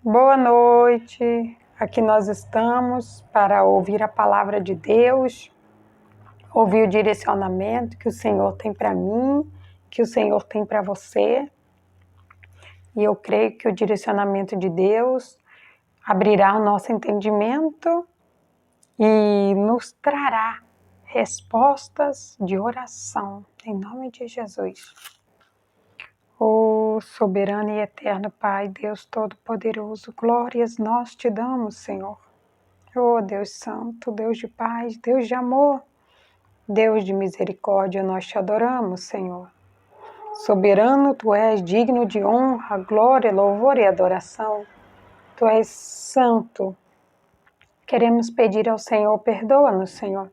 Boa noite, aqui nós estamos para ouvir a palavra de Deus, ouvir o direcionamento que o Senhor tem para mim, que o Senhor tem para você. E eu creio que o direcionamento de Deus abrirá o nosso entendimento e nos trará respostas de oração, em nome de Jesus. Ó soberano e eterno Pai, Deus Todo-Poderoso, glórias nós te damos, Senhor. Ó Deus Santo, Deus de paz, Deus de amor, Deus de misericórdia, nós te adoramos, Senhor. Soberano, Tu és digno de honra, glória, louvor e adoração. Tu és santo. Queremos pedir ao Senhor, perdoa-nos, Senhor.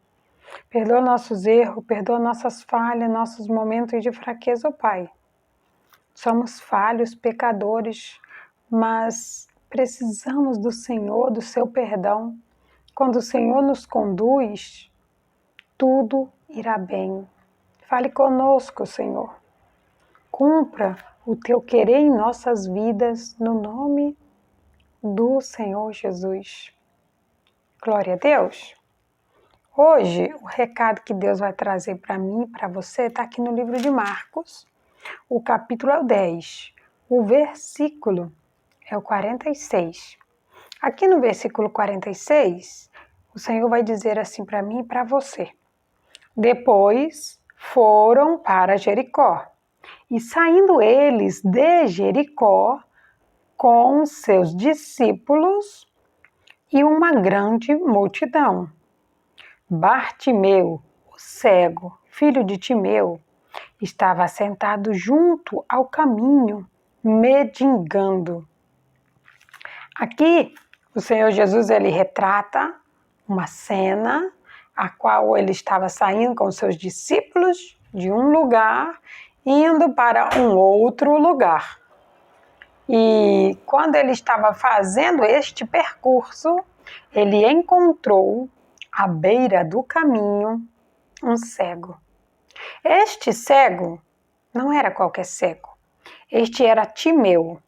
Perdoa nossos erros, perdoa nossas falhas, nossos momentos de fraqueza, ó Pai. Somos falhos, pecadores, mas precisamos do Senhor, do seu perdão. Quando o Senhor nos conduz, tudo irá bem. Fale conosco, Senhor. Cumpra o teu querer em nossas vidas, no nome do Senhor Jesus. Glória a Deus. Hoje, o recado que Deus vai trazer para mim e para você está aqui no livro de Marcos. O capítulo é o 10, o versículo é o 46. Aqui no versículo 46, o Senhor vai dizer assim para mim e para você. Depois foram para Jericó, e saindo eles de Jericó com seus discípulos e uma grande multidão. Bartimeu, o cego, filho de Timeu, estava sentado junto ao caminho, mendigando. Aqui, o Senhor Jesus ele retrata uma cena a qual ele estava saindo com seus discípulos de um lugar, indo para um outro lugar. E quando ele estava fazendo este percurso, ele encontrou à beira do caminho um cego. Este cego não era qualquer cego. Este era Timeu,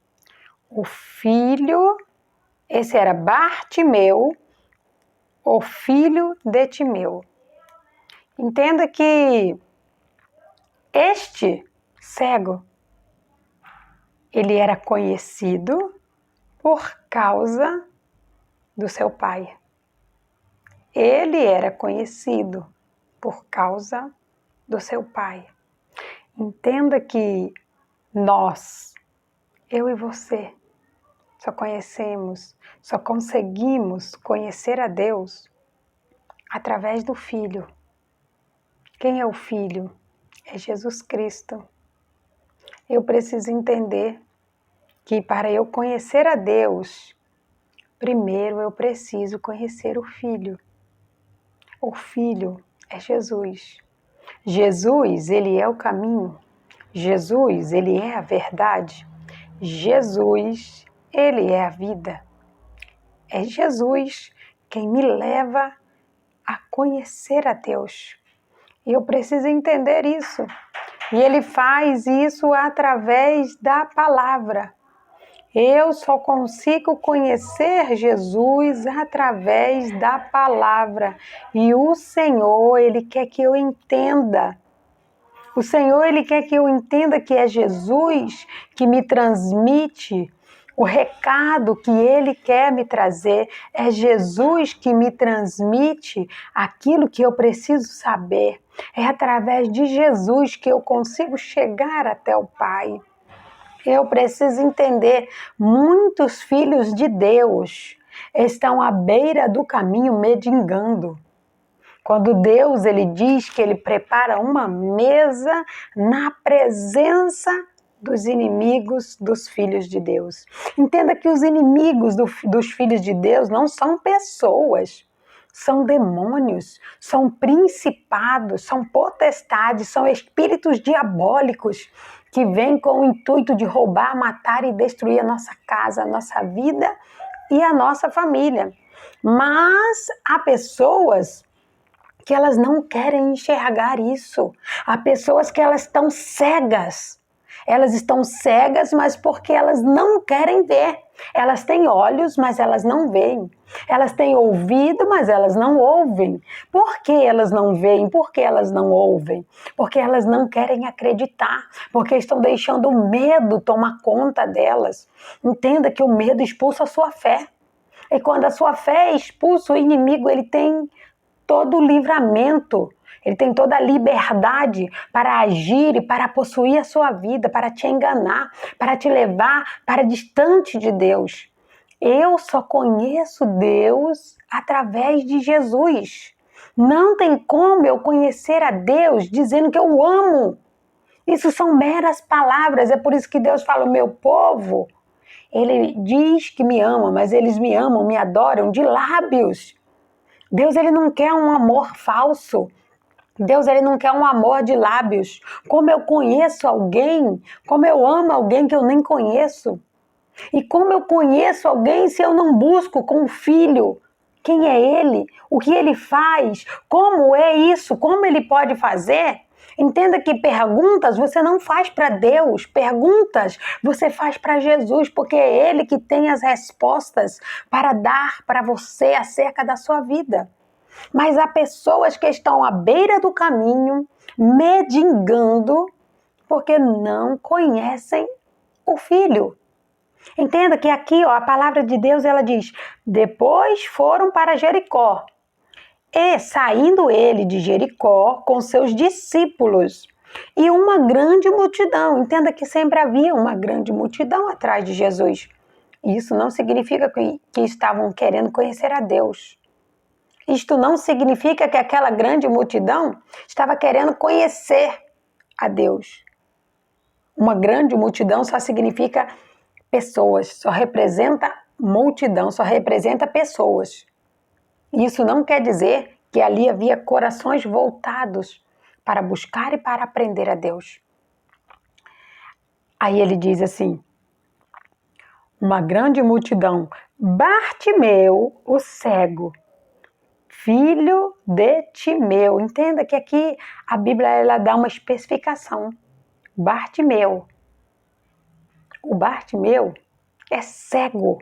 o filho, esse era Bartimeu, o filho de Timeu. Entenda que este cego, ele era conhecido por causa do seu pai. Ele era conhecido por causa do seu pai. Entenda que nós, eu e você, só conseguimos conhecer a Deus através do Filho. Quem é o Filho? É Jesus Cristo. Eu preciso entender que para eu conhecer a Deus, primeiro eu preciso conhecer o Filho. O Filho é Jesus. Jesus, ele é o caminho. Jesus, ele é a verdade. Jesus, ele é a vida. É Jesus quem me leva a conhecer a Deus. E eu preciso entender isso. E ele faz isso através da palavra. Eu só consigo conhecer Jesus através da palavra. E o Senhor, ele quer que eu entenda. O Senhor, ele quer que eu entenda que é Jesus que me transmite o recado que ele quer me trazer. É Jesus que me transmite aquilo que eu preciso saber. É através de Jesus que eu consigo chegar até o Pai. Eu preciso entender, muitos filhos de Deus estão à beira do caminho mendigando. Quando Deus ele diz que ele prepara uma mesa na presença dos inimigos dos filhos de Deus. Entenda que os inimigos dos filhos de Deus não são pessoas, são demônios, são principados, são potestades, são espíritos diabólicos que vêm com o intuito de roubar, matar e destruir a nossa casa, a nossa vida e a nossa família. Mas há pessoas que elas não querem enxergar isso. Há pessoas que elas estão cegas. Elas estão cegas, mas porque elas não querem ver. Elas têm olhos, mas elas não veem. Elas têm ouvido, mas elas não ouvem. Por que elas não veem? Por que elas não ouvem? Porque elas não querem acreditar. Porque estão deixando o medo tomar conta delas. Entenda que o medo expulsa a sua fé. E quando a sua fé é expulsa, o inimigo ele tem todo o livramento. Ele tem toda a liberdade para agir e para possuir a sua vida, para te enganar, para te levar para distante de Deus. Eu só conheço Deus através de Jesus. Não tem como eu conhecer a Deus dizendo que eu o amo. Isso são meras palavras. É por isso que Deus fala, o meu povo, ele diz que me ama, mas eles me amam, me adoram de lábios. Deus ele não quer um amor falso. Deus ele não quer um amor de lábios. Como eu conheço alguém, como eu amo alguém que eu nem conheço. E como eu conheço alguém se eu não busco com o filho? Quem é ele? O que ele faz? Como é isso? Como ele pode fazer? Entenda que perguntas você não faz para Deus, perguntas você faz para Jesus, porque é Ele que tem as respostas para dar para você acerca da sua vida. Mas há pessoas que estão à beira do caminho, mendigando, porque não conhecem o Filho. Entenda que aqui, ó, a palavra de Deus, ela diz, depois foram para Jericó. E saindo ele de Jericó com seus discípulos e uma grande multidão. Entenda que sempre havia uma grande multidão atrás de Jesus. Isso não significa que estavam querendo conhecer a Deus. Isto não significa que aquela grande multidão estava querendo conhecer a Deus. Uma grande multidão só significa pessoas, só representa multidão, só representa pessoas. Isso não quer dizer que ali havia corações voltados para buscar e para aprender a Deus. Aí ele diz assim, uma grande multidão, Bartimeu, o cego, filho de Timeu. Entenda que aqui a Bíblia ela dá uma especificação. Bartimeu. O Bartimeu é cego.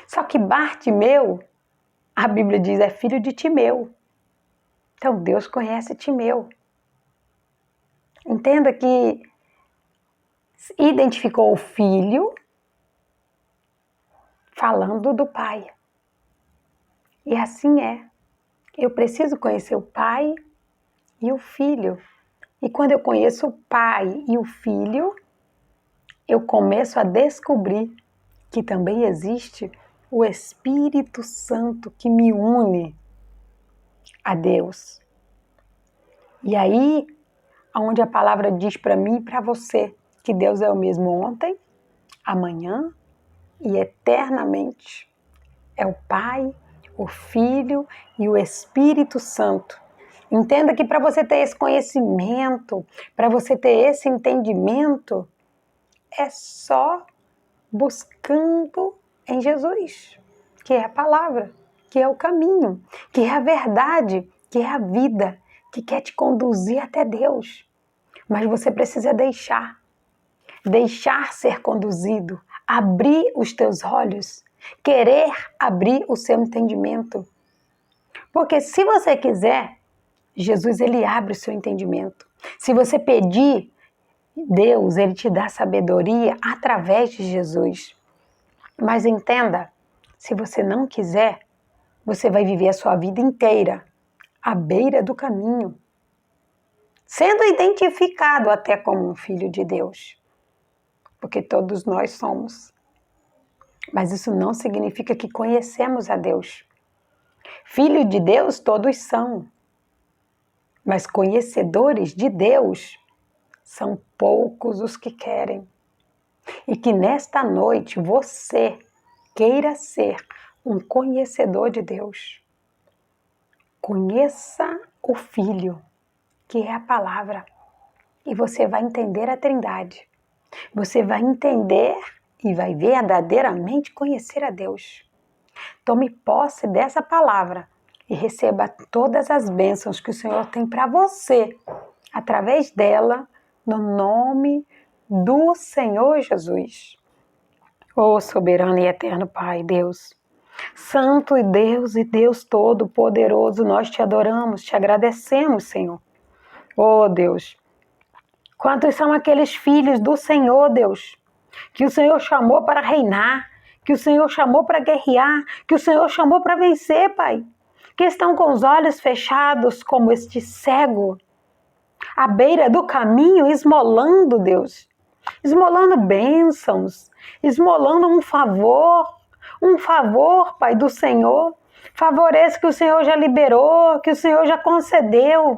Só que Bartimeu, a Bíblia diz, é filho de Timeu. Então Deus conhece Timeu. Entenda que identificou o filho falando do pai. E assim é. Eu preciso conhecer o pai e o filho. E quando eu conheço o pai e o filho, eu começo a descobrir que também existe o Espírito Santo que me une a Deus. E aí, onde a palavra diz para mim e para você que Deus é o mesmo ontem, amanhã e eternamente. É o Pai, o Filho e o Espírito Santo. Entenda que para você ter esse conhecimento, para você ter esse entendimento, é só buscando em Jesus, que é a palavra, que é o caminho, que é a verdade, que é a vida, que quer te conduzir até Deus. Mas você precisa deixar ser conduzido, abrir os teus olhos, querer abrir o seu entendimento. Porque se você quiser, Jesus ele abre o seu entendimento. Se você pedir, Deus ele te dá sabedoria através de Jesus. Mas entenda, se você não quiser, você vai viver a sua vida inteira à beira do caminho, sendo identificado até como um filho de Deus, porque todos nós somos. Mas isso não significa que conhecemos a Deus. Filho de Deus todos são, mas conhecedores de Deus são poucos os que querem. E que nesta noite você queira ser um conhecedor de Deus. Conheça o Filho, que é a palavra, e você vai entender a Trindade. Você vai entender e vai verdadeiramente conhecer a Deus. Tome posse dessa palavra e receba todas as bênçãos que o Senhor tem para você, através dela, no nome do Senhor Jesus. Ó soberano e eterno Pai, Deus, Santo e Deus Todo-Poderoso, nós te adoramos, te agradecemos, Senhor. Ó Deus, quantos são aqueles filhos do Senhor, Deus, que o Senhor chamou para reinar, que o Senhor chamou para guerrear, que o Senhor chamou para vencer, Pai, que estão com os olhos fechados como este cego, à beira do caminho, esmolando, Deus, esmolando bênçãos, esmolando um favor, Pai, do Senhor, favor esse que o Senhor já liberou, que o Senhor já concedeu.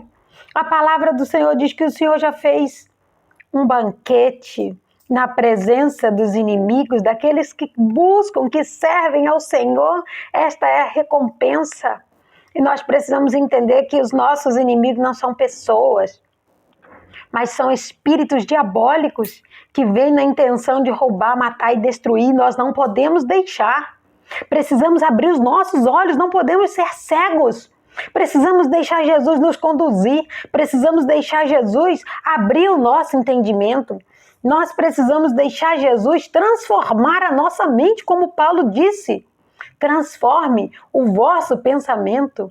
A palavra do Senhor diz que o Senhor já fez um banquete na presença dos inimigos, daqueles que buscam, que servem ao Senhor. Esta é a recompensa. E nós precisamos entender que os nossos inimigos não são pessoas, mas são espíritos diabólicos que vêm na intenção de roubar, matar e destruir. Nós não podemos deixar. Precisamos abrir os nossos olhos, não podemos ser cegos. Precisamos deixar Jesus nos conduzir, precisamos deixar Jesus abrir o nosso entendimento. Nós precisamos deixar Jesus transformar a nossa mente, como Paulo disse. Transforme o vosso pensamento.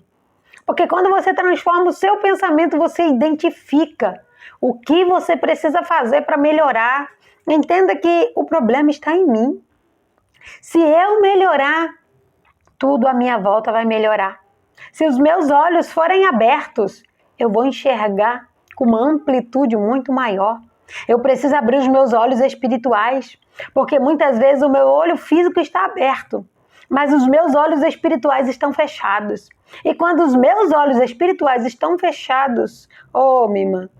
Porque quando você transforma o seu pensamento, você identifica o que você precisa fazer para melhorar. Entenda que o problema está em mim. Se eu melhorar, tudo à minha volta vai melhorar. Se os meus olhos forem abertos, eu vou enxergar com uma amplitude muito maior. Eu preciso abrir os meus olhos espirituais, porque muitas vezes o meu olho físico está aberto, mas os meus olhos espirituais estão fechados. E quando os meus olhos espirituais estão fechados, oh, minha irmã,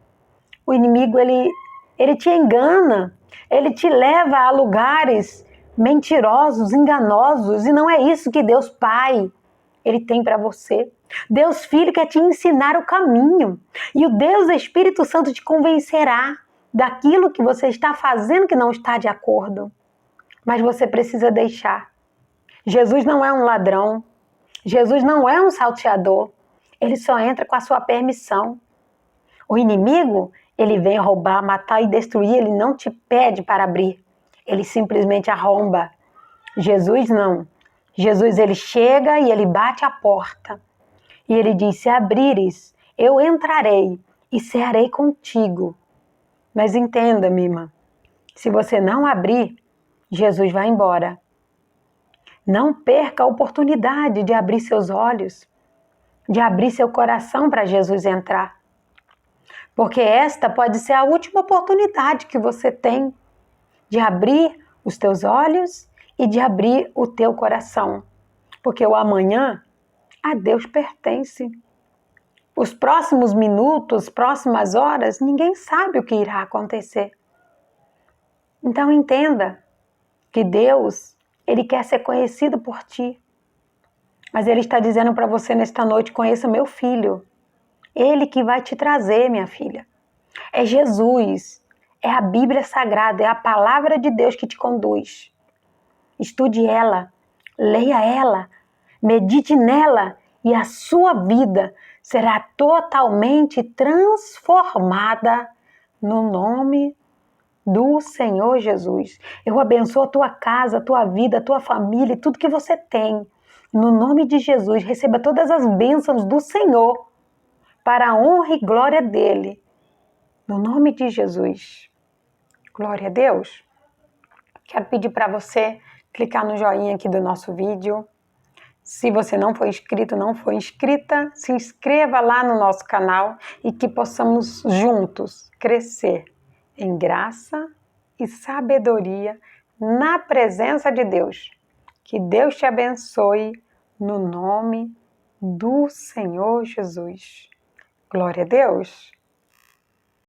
o inimigo, ele te engana, ele te leva a lugares mentirosos, enganosos, e não é isso que Deus Pai, ele tem para você. Deus Filho quer te ensinar o caminho, e o Deus Espírito Santo te convencerá daquilo que você está fazendo que não está de acordo. Mas você precisa deixar. Jesus não é um ladrão, Jesus não é um salteador, ele só entra com a sua permissão. O inimigo, ele vem roubar, matar e destruir, ele não te pede para abrir, ele simplesmente arromba. Jesus não. Jesus, ele chega e ele bate a porta. E ele diz, se abrires, eu entrarei e cearei contigo. Mas entenda, minha irmã, se você não abrir, Jesus vai embora. Não perca a oportunidade de abrir seus olhos, de abrir seu coração para Jesus entrar. Porque esta pode ser a última oportunidade que você tem de abrir os teus olhos e de abrir o teu coração. Porque o amanhã a Deus pertence. Os próximos minutos, próximas horas, ninguém sabe o que irá acontecer. Então entenda que Deus, ele quer ser conhecido por ti. Mas ele está dizendo para você nesta noite, conheça meu filho. Ele que vai te trazer, minha filha. É Jesus, é a Bíblia Sagrada, é a palavra de Deus que te conduz. Estude ela, leia ela, medite nela e a sua vida será totalmente transformada no nome do Senhor Jesus. Eu abençoo a tua casa, a tua vida, a tua família e tudo que você tem. No nome de Jesus, receba todas as bênçãos do Senhor para a honra e glória dele. No nome de Jesus. Glória a Deus. Quero pedir para você clicar no joinha aqui do nosso vídeo. Se você não foi inscrito, não foi inscrita, se inscreva lá no nosso canal e que possamos juntos crescer em graça e sabedoria na presença de Deus. Que Deus te abençoe no nome do Senhor Jesus. Glória a Deus.